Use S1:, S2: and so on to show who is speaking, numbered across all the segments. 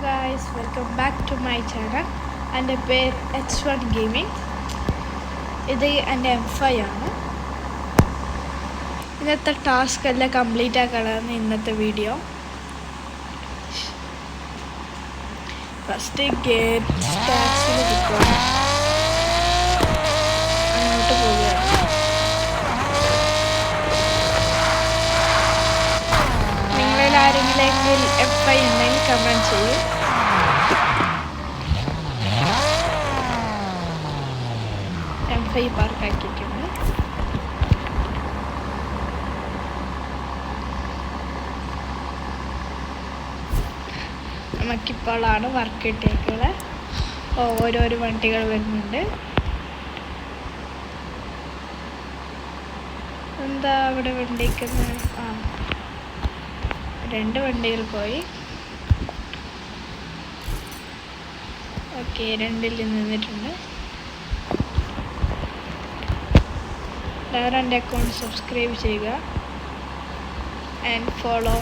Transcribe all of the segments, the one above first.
S1: guys, welcome back to my channel. എൻ്റെ പേര് H1 Gaming. ഇത് എൻ്റെ M5 ആണ്. ഇന്നത്തെ ടാസ്ക് എല്ലാം കംപ്ലീറ്റ് ആക്കാനാണ് ഇന്നത്തെ വീഡിയോ. ഫസ്റ്റ് ഗേറ്റ് ടാക്സിൽ കിട്ടുക, അങ്ങോട്ട് പോവുകയാണ്. നിങ്ങളിൽ ആരെങ്കിലും M5 ഉണ്ടെങ്കിൽ കമൻറ്റ് ചെയ്യും. M5 പാർക്കാക്കിയിട്ടുണ്ട്. നമുക്കിപ്പോഴാണ് വർക്ക് കിട്ടിയേക്കുള്ളത്. ഓരോരോ വണ്ടികൾ വരുന്നുണ്ട്. എന്താ അവിടെ വണ്ടിക്കുന്നത്? രണ്ട് വണ്ടികൾ പോയി. ഓക്കെ, രണ്ടിൽ നിന്നിട്ടുണ്ട്. എല്ലാവരും എൻ്റെ അക്കൗണ്ട് സബ്സ്ക്രൈബ് ചെയ്യുക ആൻഡ് ഫോളോ.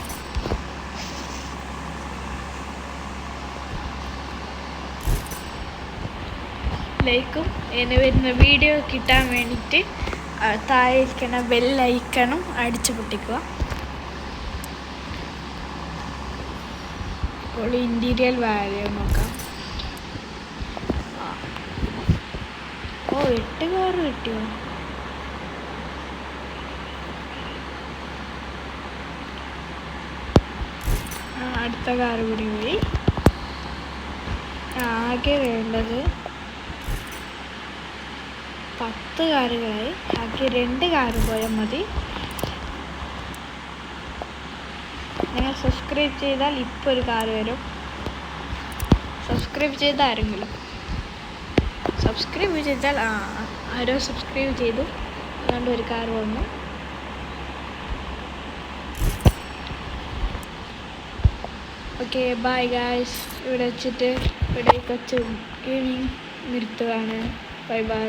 S1: ലൈക്കും എന്നെ വരുന്ന വീഡിയോ കിട്ടാൻ വേണ്ടിയിട്ട് താഴെ ഇരിക്കുന്ന ബെല്ലൈക്കണും അടിച്ചു പൊട്ടിക്കുക. ഇപ്പോൾ ഇൻറ്റീരിയൽ വാല്യൂ നോക്കാം. 8 കാറ് കിട്ടിയോ? അടുത്ത കാറ് കൂടി പോയി. ആകെ വേണ്ടത് 10 കാറുകളായി. ആകെ 2 കാറ് പോയാൽ മതി. നിങ്ങൾ സബ്സ്ക്രൈബ് ചെയ്താൽ ഇപ്പോൾ ഒരു കാറ് വരും. സബ്സ്ക്രൈബ് ചെയ്ത ആരെങ്കിലും സബ്സ്ക്രൈബ് ചെയ്താൽ ആരോ സബ്സ്ക്രൈബ് ചെയ്തു, അതുകൊണ്ട് ഒരു കാറ് വന്നു. Okay, bye guys. ഇവിടെ വെച്ചിട്ട് ഇവിടെ കൊച്ചു ഗെയിമിങ് നിർത്തുകയാണ്. Bye bye.